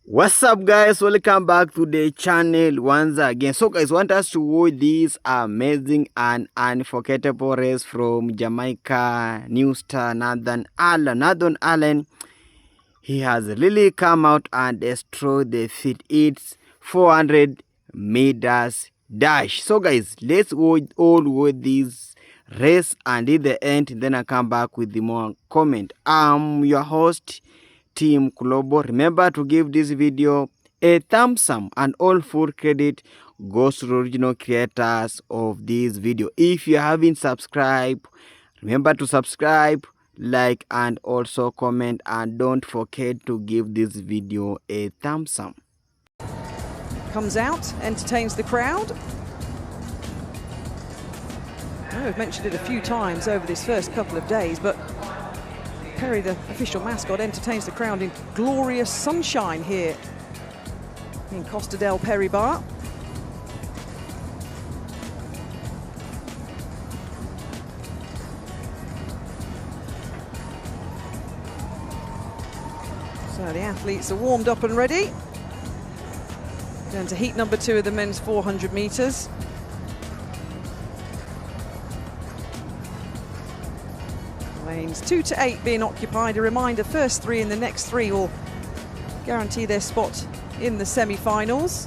What's up, guys? Welcome back to the channel once again. So guys, want us to watch this amazing and unforgettable race from Jamaica new star Nathan Allen. He has really come out and destroyed the feat. It's 400 meters dash. So guys, let's watch this race, and at the end then I come back with the more comment. I'm your host, Team Global. Remember to give this video a thumbs up, and all full credit goes to the original creators of this video. If you haven't subscribed, remember to subscribe, like, and also comment, and don't forget to give this video a thumbs up. Comes out, entertains the crowd. I've mentioned it a few times over this first couple of days, but Perry, the official mascot, entertains the crowd in glorious sunshine here in Costa del Perry Bar. So the athletes are warmed up and ready. Going to heat number 2 of the men's 400 metres. Lanes 2 to 8 being occupied. A reminder, first 3 and the next 3 will guarantee their spot in the semi-finals,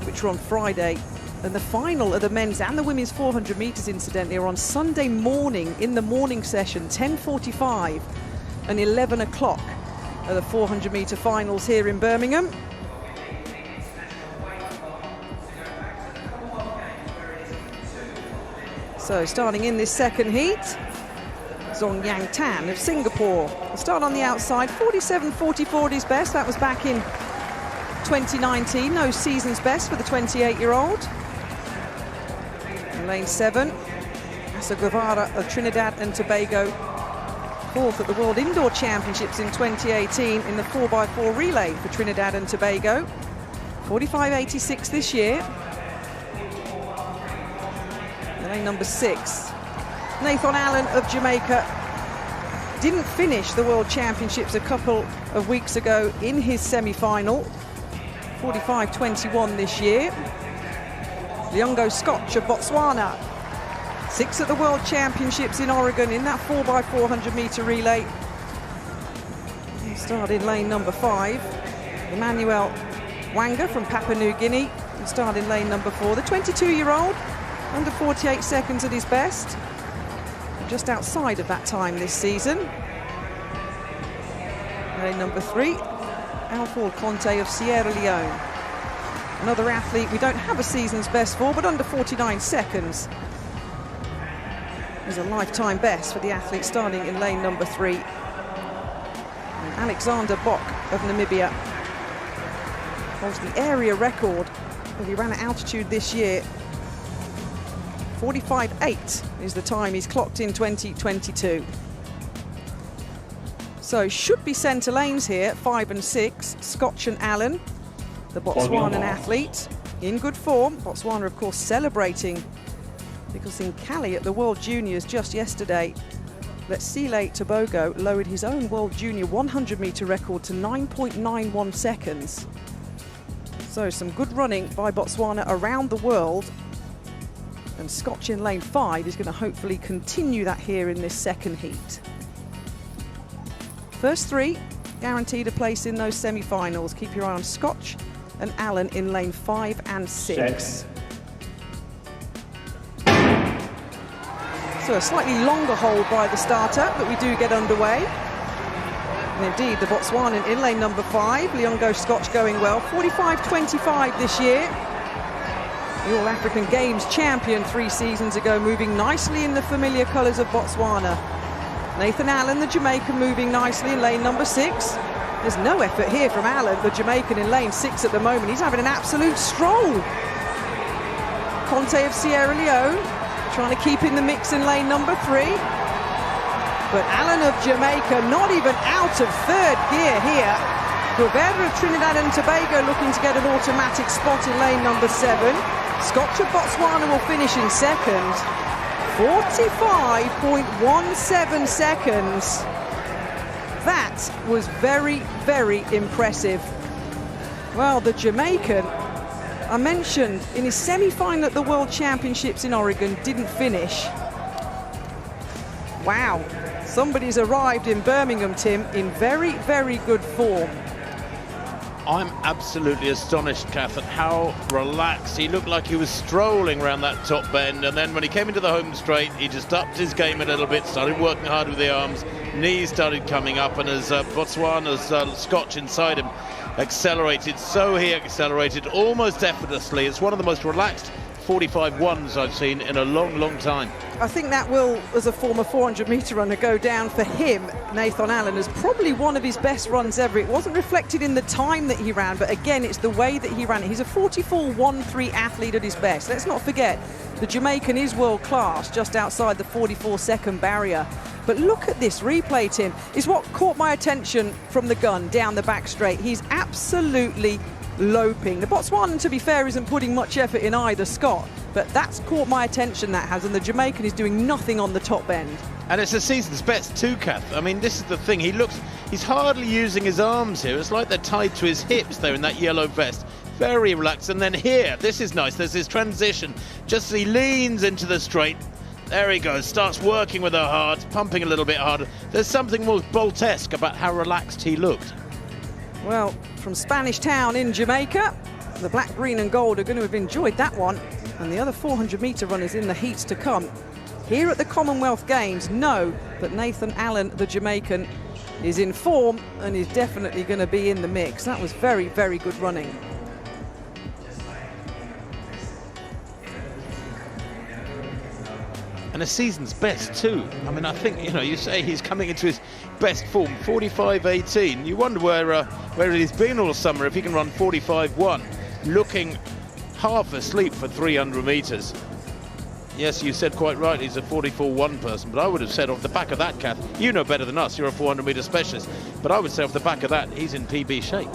which are on Friday. And the final of the men's and the women's 400 metres, incidentally, are on Sunday morning in the morning session, 10:45 and 11 o'clock are the 400 metre finals here in Birmingham. So starting in this second heat, Zong Yang Tan of Singapore will start on the outside. 47.44 his best. That was back in 2019. No season's best for the 28-year-old. In lane 7, Asa Guevara of Trinidad and Tobago, 4th at the World Indoor Championships in 2018 in the 4x4 relay for Trinidad and Tobago. 45.86 this year. In lane number 6, Nathan Allen of Jamaica didn't finish the World Championships a couple of weeks ago in his semi-final. 45.21 this year. Leongo Scotch of Botswana, 6th at the World Championships in Oregon in that 4x400 metre relay. He started in lane number 5. Emmanuel Wanga from Papua New Guinea started in lane number 4. The 22-year-old, under 48 seconds at his best. Just outside of that time this season. Lane number 3, Alfred Conte of Sierra Leone. Another athlete we don't have a season's best for, but under 49 seconds is a lifetime best for the athlete starting in lane number 3. And Alexander Bok of Namibia holds the area record that he ran at altitude this year. 45.8 is the time he's clocked in 2022. So should be centre lanes here, 5 and 6. Scotch and Allen, the Botswanan athlete, in good form. Botswana, of course, celebrating because in Cali at the World Juniors just yesterday, Letsile Tobago lowered his own World Junior 100 metre record to 9.91 seconds. So some good running by Botswana around the world. And Scotch in lane 5 is going to hopefully continue that here in this second heat. First 3 guaranteed a place in those semi-finals. Keep your eye on Scotch and Allen in lane 5 and 6. So a slightly longer hold by the starter, but we do get underway. And indeed, the Botswanan in lane number 5, Leongo Scotch going well. 45.25 this year. The All-African Games champion 3 seasons ago, moving nicely in the familiar colours of Botswana. Nathan Allen, the Jamaican, moving nicely in lane number 6. There's no effort here from Allen, the Jamaican, in lane 6 at the moment. He's having an absolute stroll. Conte of Sierra Leone trying to keep in the mix in lane number 3. But Allen of Jamaica not even out of 3rd gear here. Guevara of Trinidad and Tobago looking to get an automatic spot in lane number 7. Scotch of Botswana will finish in 2nd. 45.17 seconds. That was very, very impressive. Well, the Jamaican, I mentioned, in his semi-final at the World Championships in Oregon, didn't finish. Wow, somebody's arrived in Birmingham, Tim, in very, very good form. I'm absolutely astonished, Kath, at how relaxed. He looked like he was strolling around that top bend, and then when he came into the home straight, he just upped his game a little bit, started working hard with the arms, knees started coming up, and as Botswana's Scotch inside him accelerated, so he accelerated almost effortlessly. It's one of the most relaxed 45-1s I've seen in a long, long time. I think that will, as a former 400-metre runner, go down for him, Nathan Allen, as probably one of his best runs ever. It wasn't reflected in the time that he ran, but again, it's the way that he ran it. He's a 44.13 athlete at his best. Let's not forget, the Jamaican is world class, just outside the 44-second barrier. But look at this replay, Tim. Is what caught my attention from the gun down the back straight. He's absolutely loping. The Botswanan, to be fair, isn't putting much effort in either, Scott, but that's caught my attention, that has, and the Jamaican is doing nothing on the top end. And it's a season's best too, Kath. I mean, this is the thing. He's hardly using his arms here. It's like they're tied to his hips there in that yellow vest. Very relaxed. And then here, this is nice. There's his transition. Just as he leans into the straight, there he goes. Starts working with her hard, pumping a little bit harder. There's something more Bolt-esque about how relaxed he looked. Well, from Spanish Town in Jamaica, the black, green and gold are going to have enjoyed that one, and the other 400-metre runners in the heats to come here at the Commonwealth Games know that Nathan Allen, the Jamaican, is in form and is definitely going to be in the mix. That was very, very good running. And a season's best too. I mean, I think, you say he's coming into his best form, 45.18. You wonder where he's been all summer if he can run 45.1, looking half asleep for 300 metres. Yes, you said quite right, he's a 44.1 person, but I would have said off the back of that, Kath, you know better than us, you're a 400-metre specialist, but I would say off the back of that, he's in PB shape.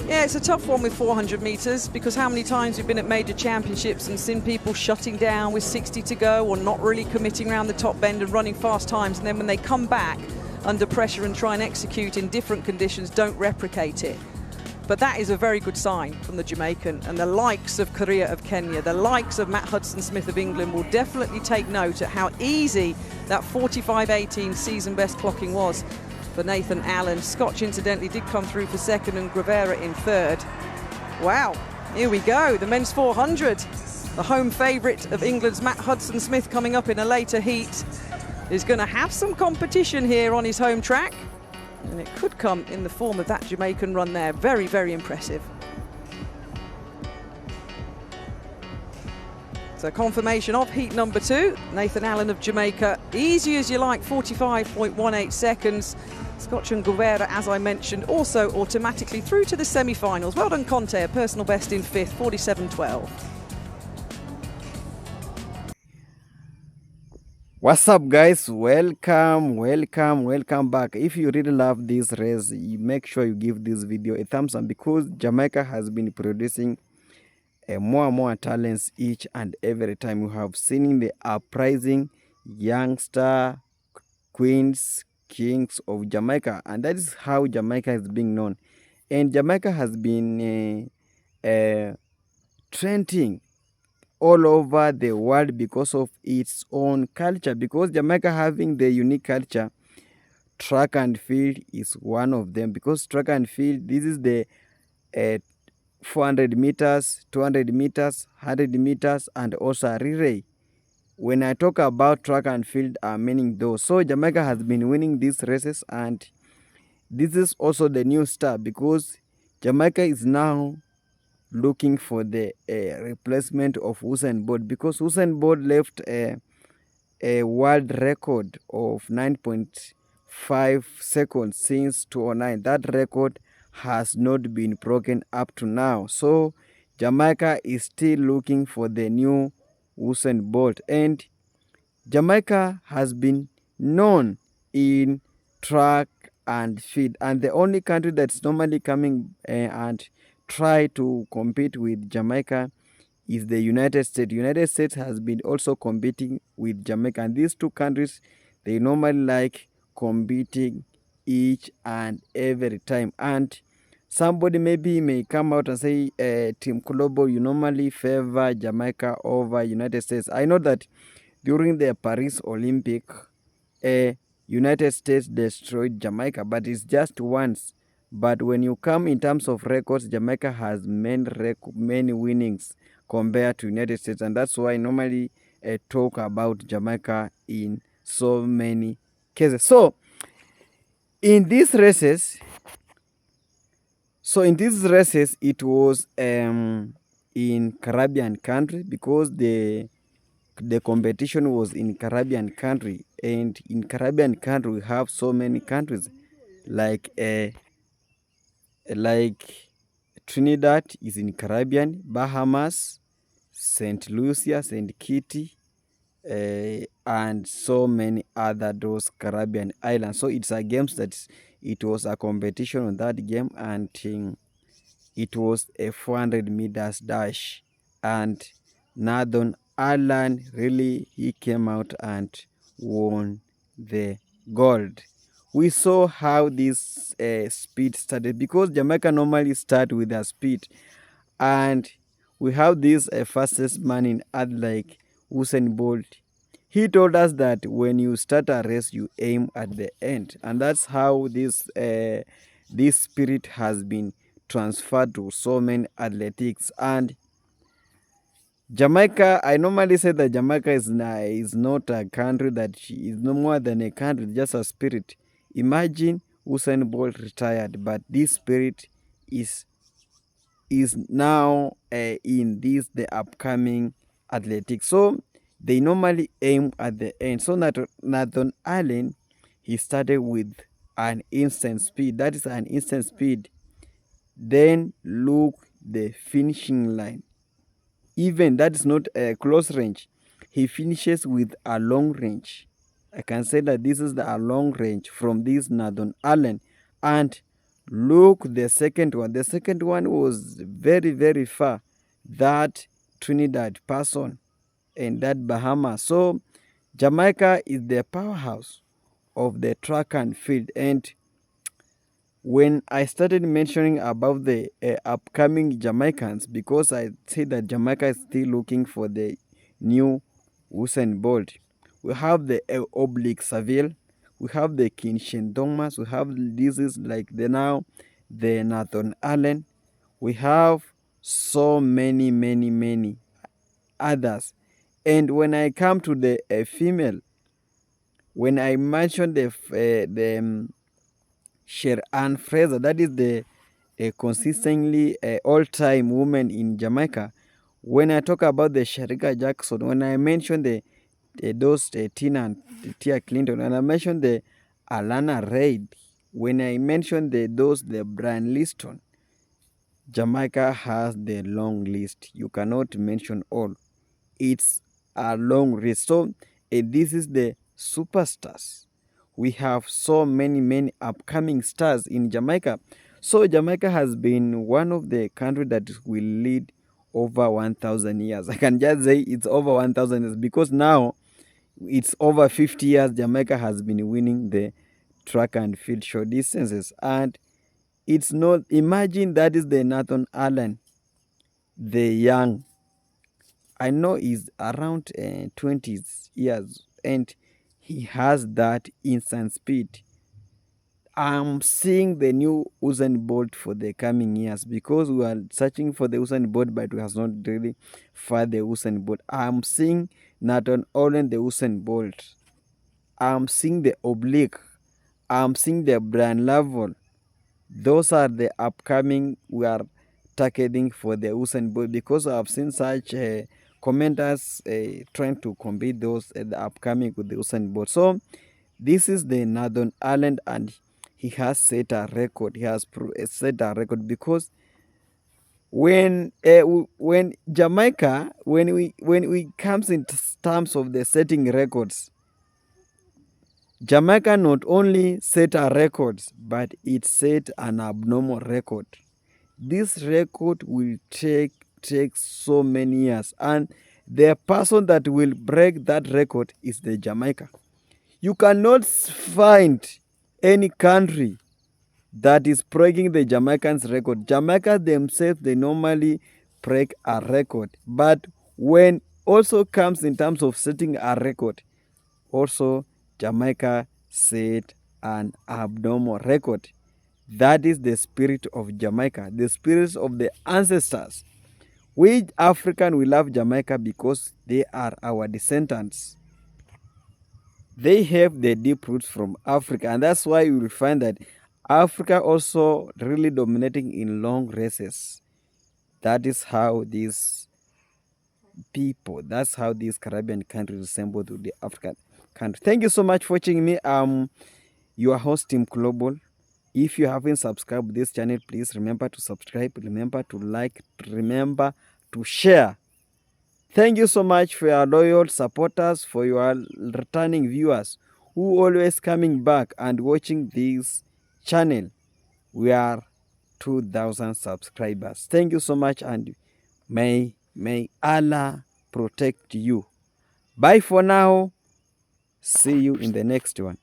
Yeah, it's a tough one with 400 metres, because how many times we've been at major championships and seen people shutting down with 60 to go or not really committing around the top bend and running fast times, and then when they come back under pressure and try and execute in different conditions, don't replicate it. But that is a very good sign from the Jamaican, and the likes of Korea of Kenya, the likes of Matt Hudson-Smith of England will definitely take note at how easy that 45.18 season best clocking was for Nathan Allen. Scotch, incidentally, did come through for second and Gravera in third. Wow, here we go, the men's 400. The home favourite of England's Matt Hudson-Smith coming up in a later heat is going to have some competition here on his home track. And it could come in the form of that Jamaican run there. Very, very impressive. So confirmation of heat number 2. Nathan Allen of Jamaica, easy as you like, 45.18 seconds. Scotch and Guevara, as I mentioned, also automatically through to the semi-finals. Well done, Conte, a personal best in 5th, 47.12. What's up, guys? Welcome back. If you really love this race, you make sure you give this video a thumbs up, because Jamaica has been producing more and more talents each and every time. You have seen the uprising youngster queens, kings of Jamaica, and that is how Jamaica is being known. And Jamaica has been trending all over the world because of its own culture, because Jamaica having the unique culture. Track and field is one of them, because track and field, this is the 400 meters, 200 meters, 100 meters, and also a relay. When I talk about track and field, I'm meaning those. So Jamaica has been winning these races, and this is also the new star, because Jamaica is now looking for the replacement of Usain Bolt, because Usain Bolt left a world record of 9.5 seconds since 2009. That record has not been broken up to now. So Jamaica is still looking for the new Usain Bolt, and Jamaica has been known in track and field, and the only country that's normally coming and try to compete with Jamaica is the United States. United States has been also competing with Jamaica, and these two countries, they normally like competing each and every time. And somebody maybe may come out and say, Team Global, you normally favor Jamaica over United States. I know that during the Paris Olympic, United States destroyed Jamaica, but it's just once. But when you come in terms of records, Jamaica has many winnings compared to United States, and that's why I normally talk about Jamaica in so many cases. So in these races, it was in Caribbean country, because the competition was in Caribbean country, and in Caribbean country we have so many countries like Trinidad is in Caribbean, Bahamas, St. Lucia, St. Kitty, and so many other those Caribbean islands. So it's a game that it was a competition on that game, and it was a 400 meters dash, and Northern Ireland really he came out and won the gold. We saw how this speed started, because Jamaica normally start with a speed, and we have this fastest man in earth like Usain Bolt. He told us that when you start a race, you aim at the end, and that's how this spirit has been transferred to so many athletics. And Jamaica, I normally say that Jamaica is not a country, that is no more than a country, just a spirit. Imagine Usain Bolt retired, but this spirit is now in the upcoming athletics. So they normally aim at the end. So Nathan Allen, he started with an instant speed. That is an instant speed. Then look the finishing line. Even that is not a close range. He finishes with a long range. I can say that this is a long range from this Nathan Allen. And look the second one. The second one was very, very far. That Trinidad person and that Bahamas. So Jamaica is the powerhouse of the track and field. And when I started mentioning about the upcoming Jamaicans, because I say that Jamaica is still looking for the new Usain Bolt, we have the Oblique Saville, we have the Kinshin Thomas, we have diseases like the Nathan Allen, we have so many others. And when I come to the female, when I mention the Sher Ann Fraser, that is the consistently all-time woman in Jamaica. When I talk about the Sharika Jackson, when I mention those Tina and Tia Clinton, and I mention the Alana Reid, when I mention the Brian Liston, Jamaica has the long list. You cannot mention all. It's a long list. So this is the superstars. We have so many upcoming stars in Jamaica. So Jamaica has been one of the countries that will lead over 1,000 years. I can just say it's over 1,000 years, because now it's over 50 years Jamaica has been winning the track and field short distances. And it's not, imagine that is the Nathan Allen, the young. I know he's around 20 years, and he has that instant speed. I'm seeing the new Usain Bolt for the coming years, because we are searching for the Usain Bolt, but we have not really found the Usain Bolt. I'm seeing not only the Usain Bolt, I'm seeing the Oblique, I'm seeing the Brian Level. Those are the upcoming we are targeting for the Usain Bolt, because I've seen such commenters trying to compete those the upcoming with the Usain Bolt. So this is the Northern Ireland, and he has set a record. He has set a record, because when Jamaica, when we comes in terms of the setting records, Jamaica not only set a record, but it set an abnormal record. This record will take so many years, and the person that will break that record is the Jamaica. You cannot find any country that is breaking the Jamaicans' record. Jamaica themselves, they normally break a record. But when also comes in terms of setting a record, also Jamaica set an abnormal record. That is the spirit of Jamaica, the spirit of the ancestors. We African, we love Jamaica because they are our descendants. They have the deep roots from Africa, and that's why you will find that Africa also really dominating in long races. That is how these people, that's how these Caribbean countries resemble to the African country. Thank you so much for watching me. Your host Team Global. If you haven't subscribed this channel, please remember to subscribe, remember to like, remember to share. Thank you so much for your loyal supporters, for your returning viewers who always coming back and watching this channel. We are 2,000 subscribers. Thank you so much, and may Allah protect you. Bye for now. See you in the next one.